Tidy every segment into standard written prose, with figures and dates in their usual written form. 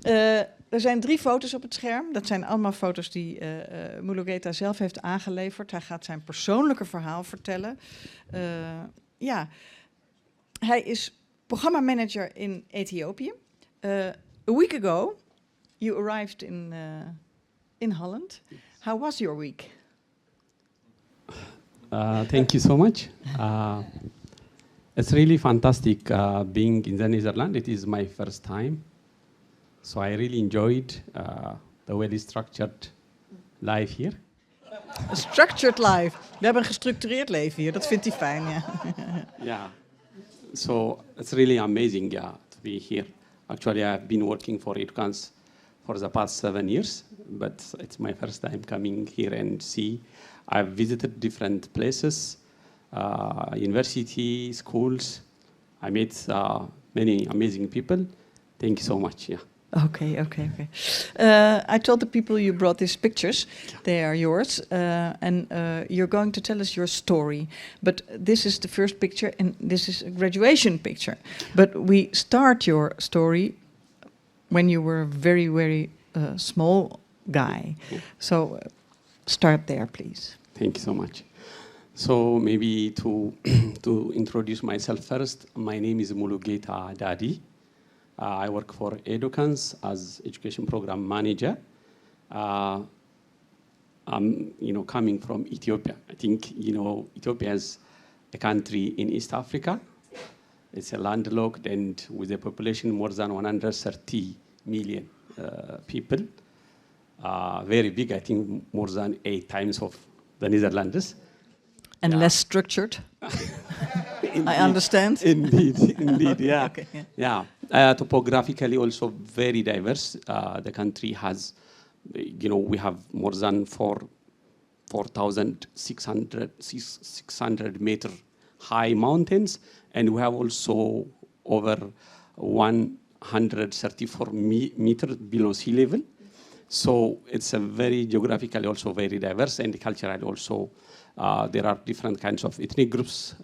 Er zijn 3 foto's op het scherm. Dat zijn allemaal foto's die Mulugeta zelf heeft aangeleverd. Hij gaat zijn persoonlijke verhaal vertellen. Ja, hij is programmamanager in Ethiopië. A week ago, you arrived in Holland. How was your week? Thank you so much. It's really fantastic being in the Netherlands. It is my first time. So I really enjoyed the well-structured life here. A structured life. We hebben een gestructureerd leven hier. Dat vindt hij fijn, ja. Yeah. So it's really amazing, yeah, to be here. Actually, I've been working for Edukans for the past 7 years, but it's my first time coming here and see. I've visited different places, university, schools. I met many amazing people. Thank you so much, yeah. Okay. I told the people you brought these pictures. They are yours, and you're going to tell us your story. But this is the first picture, and this is a graduation picture. But we start your story when you were a very, very small guy. So start there, please. Thank you so much. So maybe to introduce myself first, my name is Mulugeta Dadi. I work for Edukans as education program manager. I'm, coming from Ethiopia. I think, Ethiopia is a country in East Africa. It's a landlocked and with a population more than 130 million people. Very big, I think more than 8 times of the Netherlands. And less structured. I understand. Indeed, yeah. Okay, yeah. Topographically also very diverse. The country has, we have more than 4,600 meter high mountains, and we have also over 134 meters below sea level. So it's a very geographically also very diverse, and culturally also there are different kinds of ethnic groups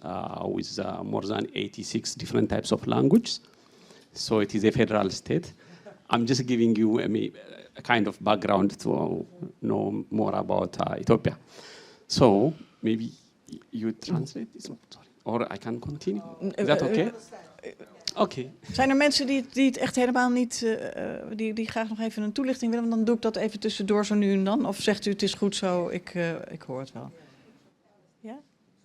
with more than 86 different types of languages. So it is a federal state. I'm just giving you a kind of background to know more about Ethiopia. So maybe you translate this, sorry, or I can continue. Is that okay? Okay. Zijn er mensen die het echt helemaal niet, die graag nog even een toelichting willen? Dan doe ik dat even tussendoor zo nu en dan. Of zegt u het is goed zo, ik hoor het wel. Ja?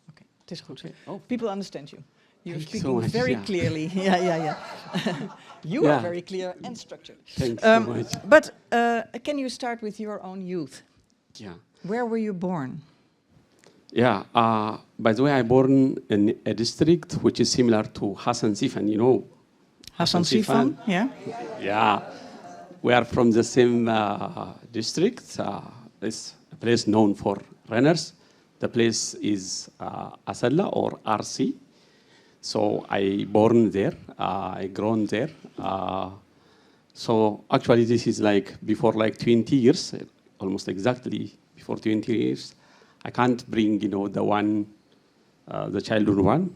Oké, het is goed. Okay. Oh. People understand you. You're speaking very clearly. Yeah. You are very clear and structured. Thanks so much. But can you start with your own youth? Yeah. Where were you born? Yeah, by the way, I born in a district which is similar to Hassan Sifan, Hassan Sifan, yeah? Yeah, we are from the same district. It's a place known for runners. The place is Asalla or RC. So I born there, I grown there. So actually this is before 20 years, almost exactly before 20 years. I can't bring, the childhood one.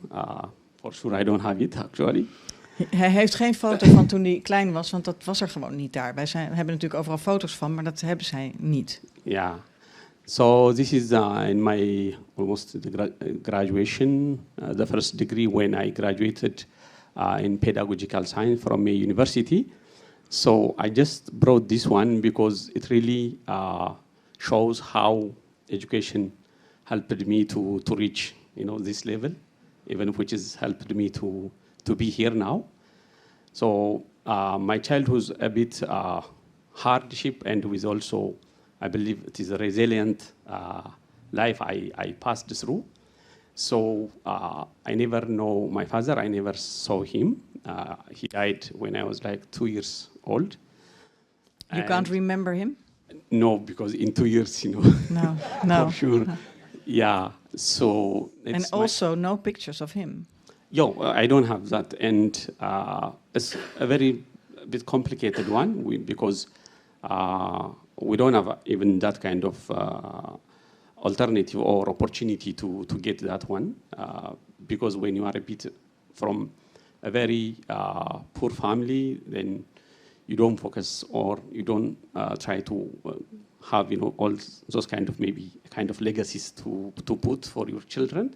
For sure, I don't have it, actually. Hij heeft geen foto van toen hij klein was, want dat was er gewoon niet daar. We hebben natuurlijk overal foto's van, maar dat hebben zij niet. Yeah. So this is in my almost graduation, the first degree when I graduated in pedagogical science from a university. So I just brought this one because it really shows how education helped me to reach this level, even which has helped me to be here now. So my childhood was a bit hardship, and with also I believe it is a resilient life I passed through. So I never know my father. I never saw him. He died when I was 2 years old. You can't remember him? No, because in 2 years, No. For sure. Yeah. So. And also no pictures of him. I don't have that, and it's a bit complicated one because we don't have even that kind of alternative or opportunity to get that one because when you are a bit from a very poor family, then you don't focus or you don't try to have all those kind of maybe kind of legacies to put for your children,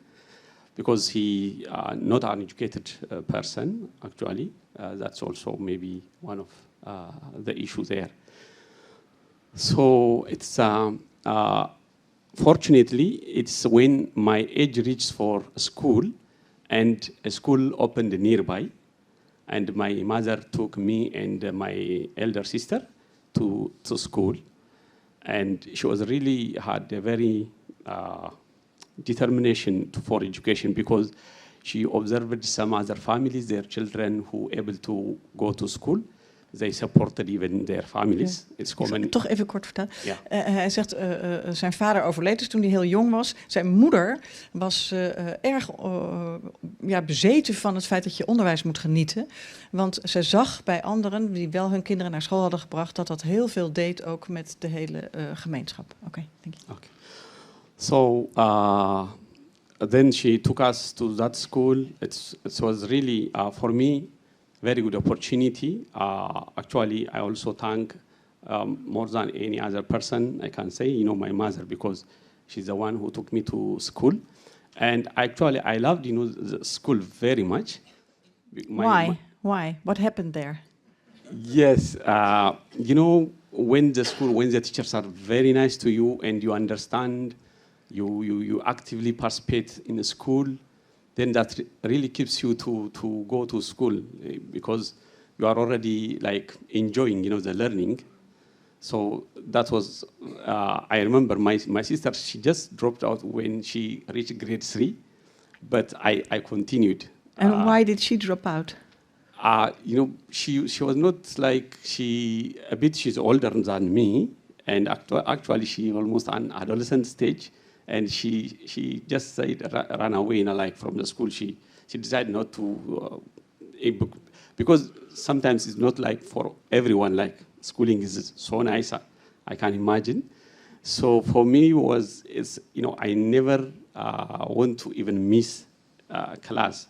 because he not an educated person actually. That's also maybe one of the issue there. So it's fortunately it's when my age reached for school, and a school opened nearby, and my mother took me and my elder sister to school, and she was really had a very determination for education, because she observed some other families, their children who able to go to school, they supported even their families. Ja. It's common. Ik zal toch even kort vertellen. Ja. Hij zegt, zijn vader overleed dus toen hij heel jong was. Zijn moeder was erg bezeten van het feit dat je onderwijs moet genieten. Want ze zag bij anderen die wel hun kinderen naar school hadden gebracht, dat dat heel veel deed ook met de hele gemeenschap. Oké, dank je. Okay. So then she took us to that school. It was really, for me, very good opportunity. Actually, I also thank more than any other person I can say, my mother, because she's the one who took me to school. And actually, I loved, the school very much. Why? What happened there? Yes, when the teachers are very nice to you and you understand, you actively participate in the school, then that really keeps you to go to school, because you are already like enjoying, the learning. So that was, I remember my sister, she just dropped out when she reached grade 3, but I continued. And why did she drop out? She was not like, she's older than me, and actually she almost an adolescent stage. And she just said ran away, like from the school. She decided not to, because sometimes it's not like for everyone. Like schooling is so nice, I can imagine. So for me I never want to even miss class.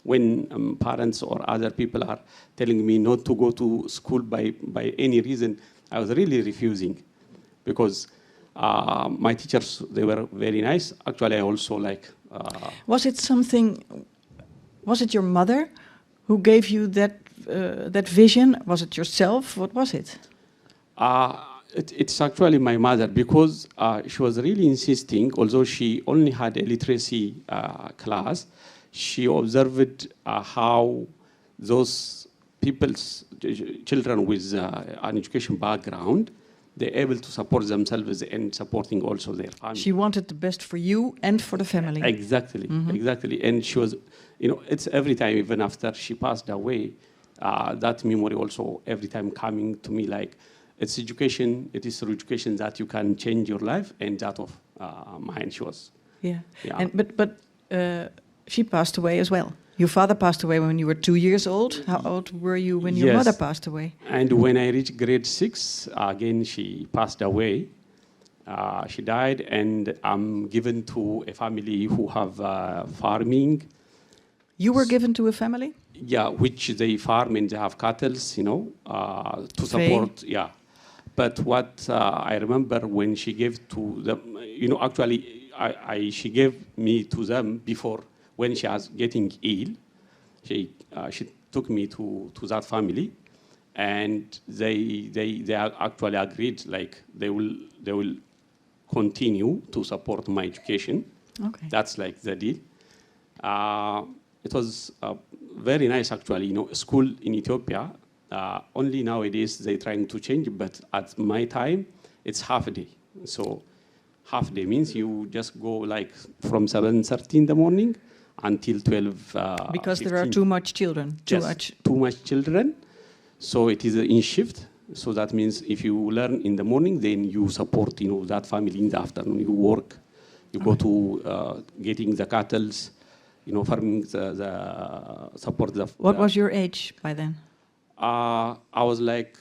When parents or other people are telling me not to go to school by any reason, I was really refusing, because my teachers, they were very nice. Actually, I also like... Was it your mother who gave you that vision? Was it yourself? What was it? It's actually my mother, because she was really insisting, although she only had a literacy class, she observed how those children with an education background, they're able to support themselves and supporting also their family. She wanted the best for you and for the family. Exactly, exactly. And she was, it's every time, even after she passed away, that memory also every time coming to me, like, it's education, it is through education that you can change your life, and that of mine, she was. Yeah. But she passed away as well. Your father passed away when you were 2 years old. How old were you when your mother passed away? And when I reached grade 6, again, she passed away. She died, and I'm given to a family who have farming. You were given to a family? Yeah, which they farm and they have cattle, to support. Yeah. But what I remember when she gave to them, actually, she gave me to them before. When she was getting ill, she took me to that family, and they actually agreed, like they will continue to support my education. Okay. That's like the deal. It was very nice, actually. School in Ethiopia, only nowadays they're trying to change, but at my time it's half a day. So half day means you just go like from 7:30 in the morning until 12. Because 15. there are too much children. Too much children. So it is in shift. So that means if you learn in the morning, then you support, that family in the afternoon. You work, you go to getting the cattle, farming, the support. What was your age by then? I was like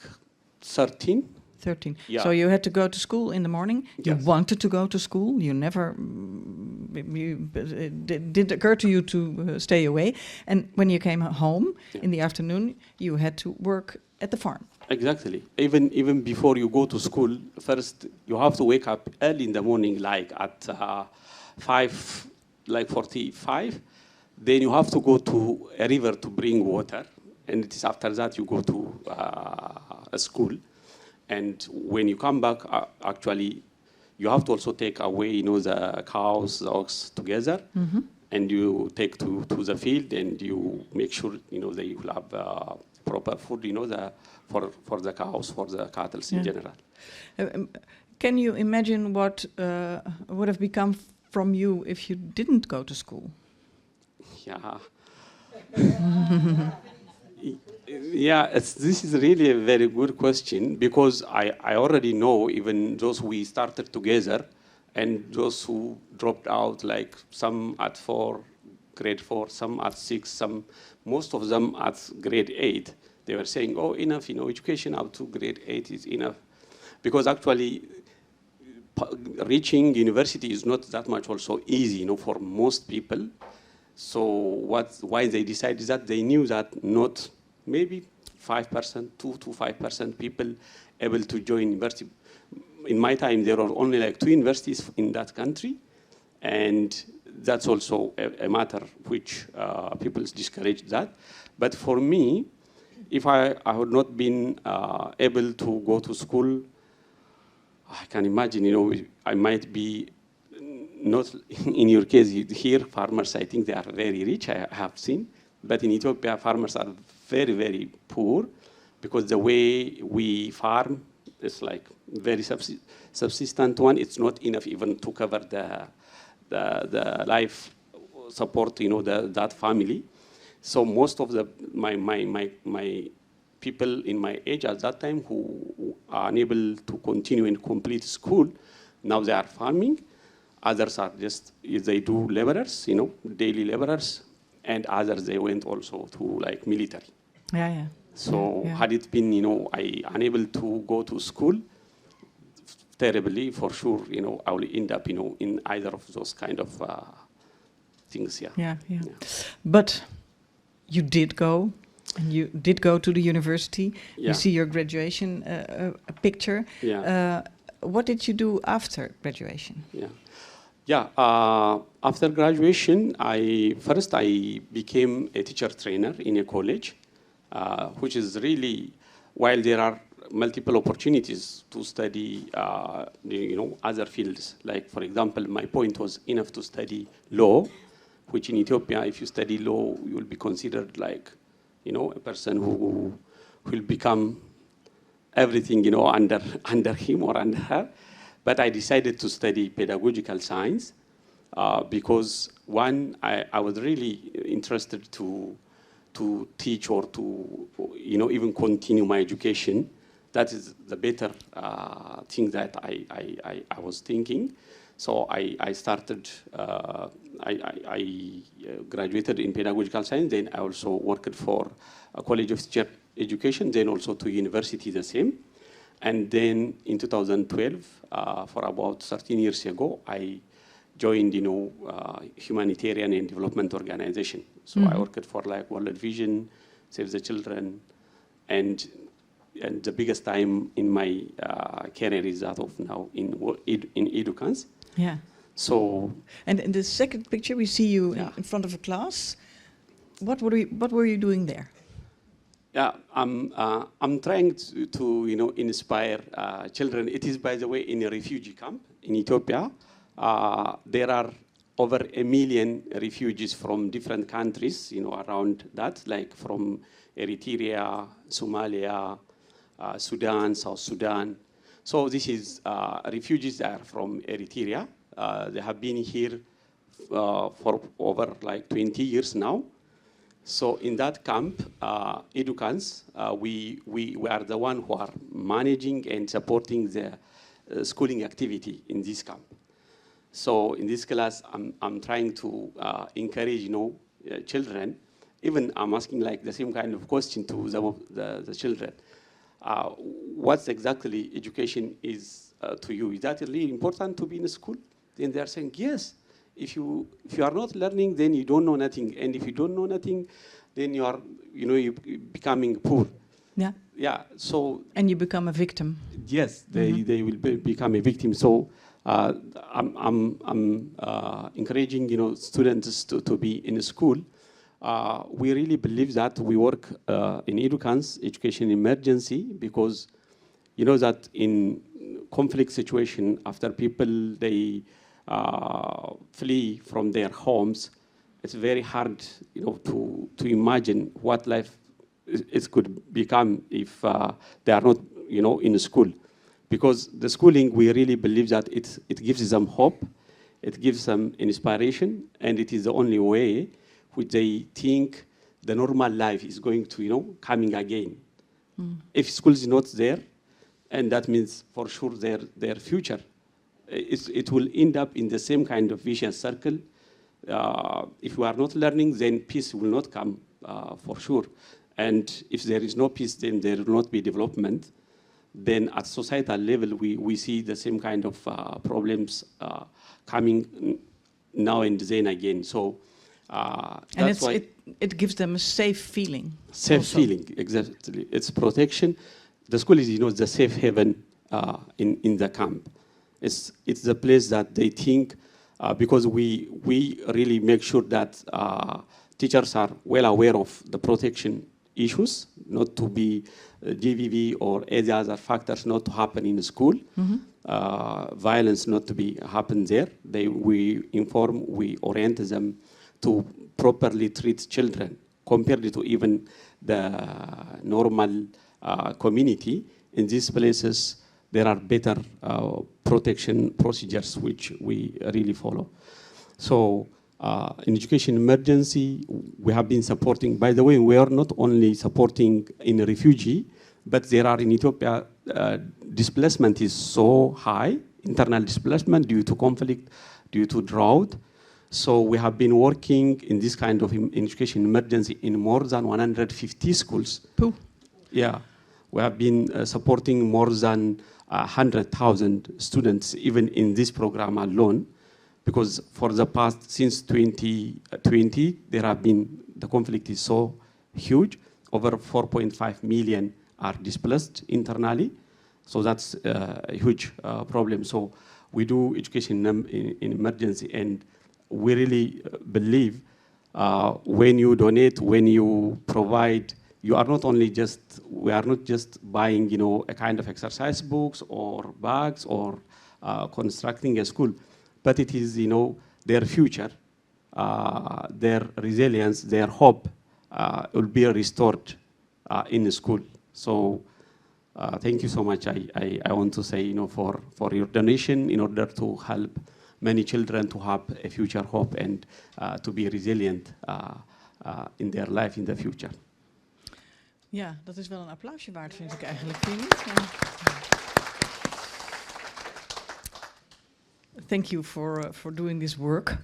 13. 13. Yeah. So you had to go to school in the morning. You Yes. wanted to go to school. You never, it didn't occur to you to stay away. And when you came home in the afternoon, you had to work at the farm. Exactly. Even before you go to school, first you have to wake up early in the morning, like at 5:45. Then you have to go to a river to bring water, and it is after that you go to a school. And when you come back, actually, you have to also take away, the cows, the ox together, and you take to the field, and you make sure, they will have proper food, for the cows, for the cattle in general. Can you imagine what would have become from you if you didn't go to school? Yeah. Yeah, this is really a very good question, because I already know, even those we started together and those who dropped out, like some at grade 4, some at 6, most of them at grade 8, they were saying, oh, enough, education up to grade 8 is enough. Because actually, reaching university is not that much also easy, for most people. So why they decided that, they knew that not maybe 5%, 2 to 5% people able to join university. In my time, there were only like 2 universities in that country, and that's also a matter which people discourage that. But for me, if I had not been able to go to school, I can imagine, I might be not in your case here. Farmers, I think they are very rich. I have seen, but in Ethiopia, farmers are very, very poor, because the way we farm is like very subsistent one. It's not enough even to cover the life support, that family. So most of my people in my age at that time who are unable to continue and complete school, now they are farming. Others are just, they do laborers, daily laborers, and others, they went also to like military. Yeah. So had it been, I unable to go to school, terribly, for sure, I will end up, in either of those kind of things. Yeah. But you did go, and you did go to the university. Yeah. You see your graduation picture. Yeah. What did you do after graduation? After graduation, I became a teacher trainer in a college, which is really, while there are multiple opportunities to study, other fields. Like, for example, my point was enough to study law, which in Ethiopia, if you study law, you will be considered like, a person who will become everything, under him or under her. But I decided to study pedagogical science because, one, I was really interested to teach or to, even continue my education. That is the better thing that I was thinking. So I started, I graduated in pedagogical science, then I also worked for a college of teacher education, then also to university the same. And then in 2012, for about 13 years ago, I joined, humanitarian and development organization. So I worked for like World Vision, Save the Children, and the biggest time in my career is that of now in Edukans. Yeah. So. And in the second picture, we see you in front of a class. What were you doing there? Yeah, I'm trying to inspire children. It is, by the way, in a refugee camp in Ethiopia. There are over 1 million refugees from different countries, around that, like from Eritrea, Somalia, Sudan, South Sudan. So this is refugees that are from Eritrea. They have been here for over like 20 years now. So in that camp, Edukans, we are the one who are managing and supporting the schooling activity in this camp. So in this class, I'm trying to encourage, children. Even I'm asking like the same kind of question to some of the children. What exactly education is to you? Is that really important to be in school? Then they are saying yes. If you are not learning, then you don't know nothing, and if you don't know nothing, then you are you're becoming poor. Yeah. Yeah, so And you become a victim. yes, they will become a victim. So I'm encouraging students to be in school. We really believe that we work in Edukans, education emergency, because you know that in conflict situation, after people they flee from their homes, it's very hard to imagine what life it could become if they are not in school. Because the schooling, we really believe that it gives them hope, it gives them inspiration, and it is the only way which they think the normal life is going to coming again. If school is not there, and that means for sure their future, it will end up in the same kind of vicious circle. If we are not learning, then peace will not come for sure. And if there is no peace, then there will not be development. Then at societal level, we see the same kind of problems coming now and then again. So that's why it gives them a safe feeling. Safe also. feeling, exactly. It's protection. The school is, the safe haven in the camp. It's the place that they think, because we really make sure that teachers are well aware of the protection issues, not to be GVV or any other factors not to happen in school. Violence not to be happen there. We inform, we orient them to properly treat children compared to even the normal community. In these places, there are better protection procedures which we really follow. So in education emergency, we have been supporting. By the way, we are not only supporting in refugee, but there are in Ethiopia, displacement is so high, internal displacement due to conflict, due to drought. So we have been working in this kind of education emergency in more than 150 schools. Pooh. Yeah, we have been supporting more than 100,000 students, even in this program alone, because for the past, since 2020, the conflict is so huge. Over 4.5 million are displaced internally. So that's a huge problem. So we do education in emergency, and we really believe when you donate, when you provide, we are not just buying, a kind of exercise books or bags or constructing a school, but it is, their future, their resilience, their hope will be restored in the school. So thank you so much. I want to say, for your donation in order to help many children to have a future hope and to be resilient in their life in the future. Ja, dat is wel een applausje waard, vind ik eigenlijk. Vind je niet? Ja. Thank you for doing this work.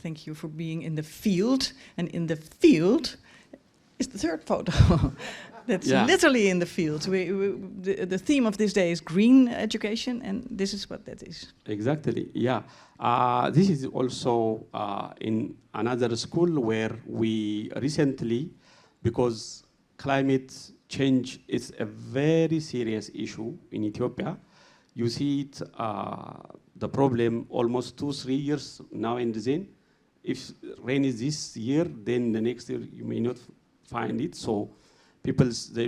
Thank you for being in the field. And in the field is the third photo. That's literally in the field. The theme of this day is green education, and this is what that is. Exactly, yeah. This is also in another school where we recently, because climate change is a very serious issue in Ethiopia. You see it, the problem almost 2-3 years now and then. If rain is this year, then the next year you may not find it. So people, they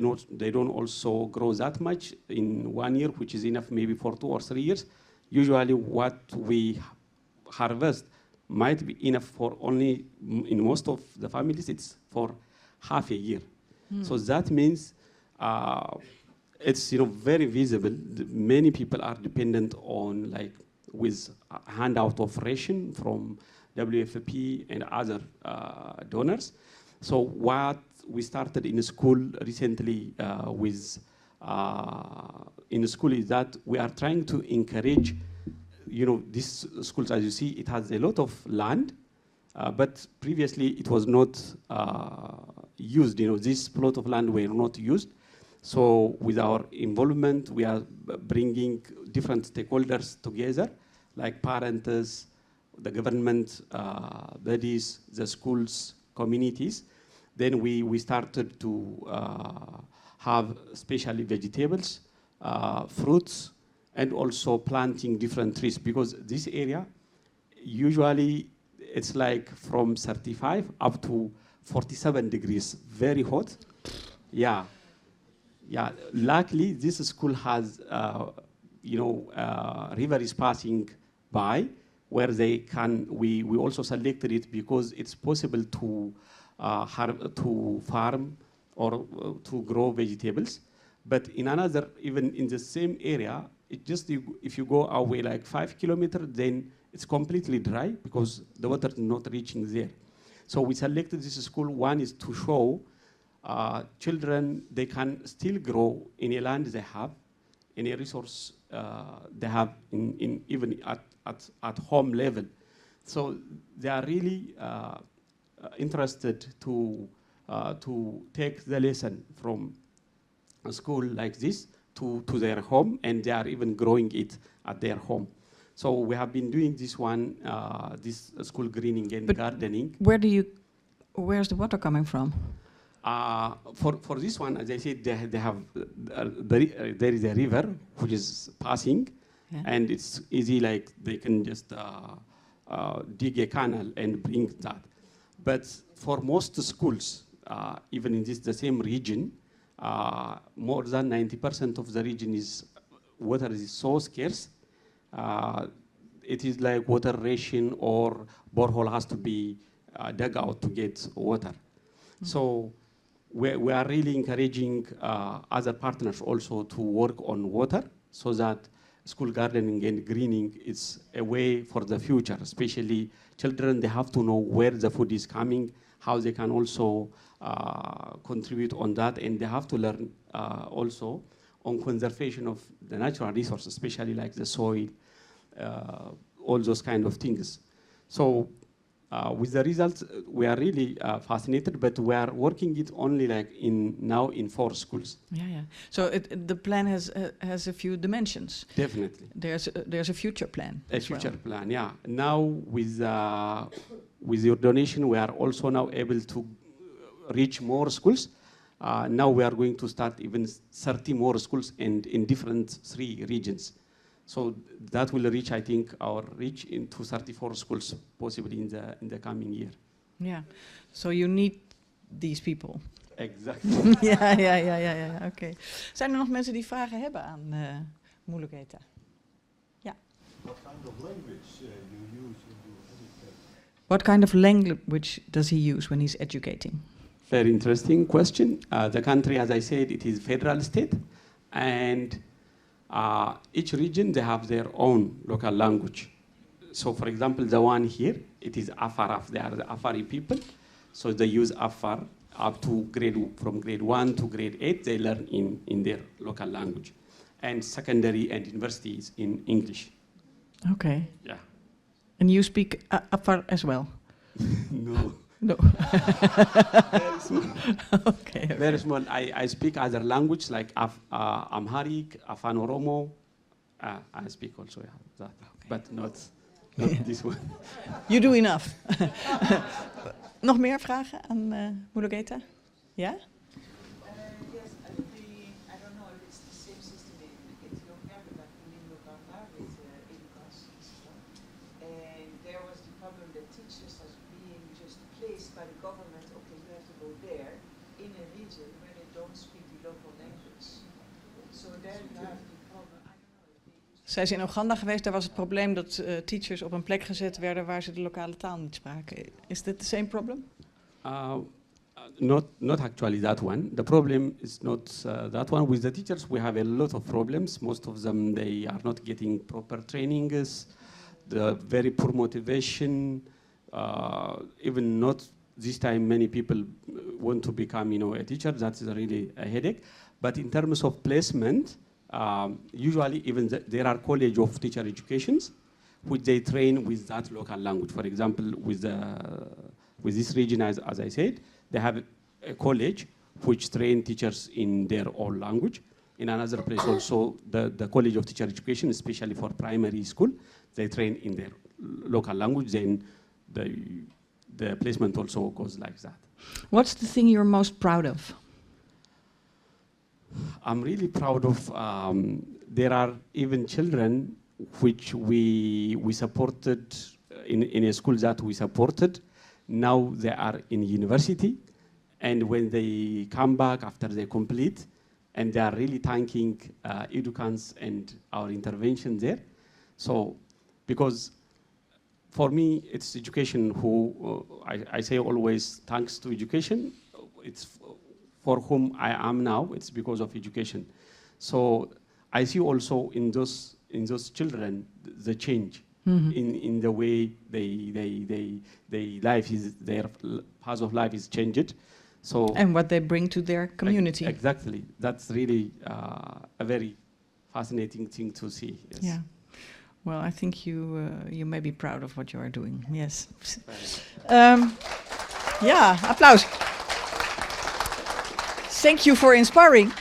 don't also grow that much in 1 year, which is enough maybe for 2 or 3 years. Usually what we harvest might be enough for only, in most of the families, it's for half a year. So that means it's very visible. Many people are dependent on, like, with a handout of ration from WFP and other donors. So what we started in school recently in school is that we are trying to encourage, these schools, as you see, it has a lot of land, but previously it was not used. This plot of land were not used. So with our involvement, we are bringing different stakeholders together, like parents, the government bodies, the schools, communities. Then we started to have especially vegetables, fruits, and also planting different trees, because this area, usually it's like from 35 up to 47 degrees, very hot. Yeah. Yeah, luckily this school has, river is passing by where they can, we also selected it because it's possible to farm or to grow vegetables. But in another, even in the same area, if you go away like 5 kilometers, then it's completely dry because the water is not reaching there. So we selected this school. One is to show children they can still grow in a land they have, in a resource they have, in even at home level. So they are really interested to take the lesson from a school like this to their home, and they are even growing it at their home. So we have been doing this one, this school greening and gardening. Where's the water coming from? For this one, as I said, they have there is a river which is passing, yeah. And it's easy, like they can just dig a canal and bring that. But for most schools, even in the same region, more than 90% of the region water is so scarce. It is like water ration or borehole has to be dug out to get water. Mm-hmm. So we are really encouraging other partners also to work on water, so that school gardening and greening is a way for the future. Especially children, they have to know where the food is coming, how they can also contribute on that, and they have to learn also on conservation of the natural resources, especially like the soil, all those kind of things. So with the results, we are really fascinated, but we are working it only like now in 4 schools. Yeah. So the plan has a few dimensions. Definitely. There's a future plan. A future plan, yeah. Now with your donation, we are also now able to reach more schools. Now we are going to start even 30 more schools and in different 3 regions. So that will reach, I think, our reach into 34 schools possibly in the coming year. Yeah. So you need these people. Exactly. Ja. Oké. Zijn er nog mensen die vragen hebben aan Mulugeta? Ja. What kind of language you use when you educate? What kind of language does he use when he's educating? Very interesting question. The country, as I said, it is federal state, and each region, they have their own local language. So for example, the one here, it is Afaraf. They are the Afari people. So they use Afar up to from grade 1 to grade 8, they learn in their local language. And secondary and universities in English. Okay. Yeah. And you speak Afar as well? No. No. Very small. Okay. Very small. I speak other language like Amharic, Afan Oromo. I speak also that, okay. But not this one. You do enough. Nog meer vragen aan Mulugeta? Ja? Yes, I don't know if it's the same system in Ethiopia, but in Uganda with Edukans system. And there was the problem that teachers are being just placed by the government, okay, you have to go there, in a region where they don't speak the local language. So there you have the problem. I don't know if they use. Zij is in Oeganda geweest, daar was het probleem dat teachers op een plek gezet werden waar ze de lokale taal niet spraken. Is dit the same problem? Not actually that one. The problem is not that one. With the teachers, we have a lot of problems. Most of them, they are not getting proper trainings, the very poor motivation, even not this time many people want to become, a teacher. That's really a headache. But in terms of placement, usually even there are college of teacher educations, which they train with that local language. For example, with this region, as I said, they have a college which train teachers in their own language. In another place also, the College of Teacher Education, especially for primary school, they train in their local language. Then the placement also goes like that. What's the thing you're most proud of? I'm really proud of. There are even children which we supported in a school that we supported. Now they are in university, and when they come back after they complete, and they are really thanking Edukans and our intervention there. So, because for me, it's education who, I say always, thanks to education, it's for whom I am now, it's because of education. So I see also in those children the change in the way they life is, their path of life is changed. So And what they bring to their community. Exactly. That's really a very fascinating thing to see. Yes. Yeah. Well, I think you may be proud of what you are doing. Yes. Ja, applaus. Thank you for inspiring.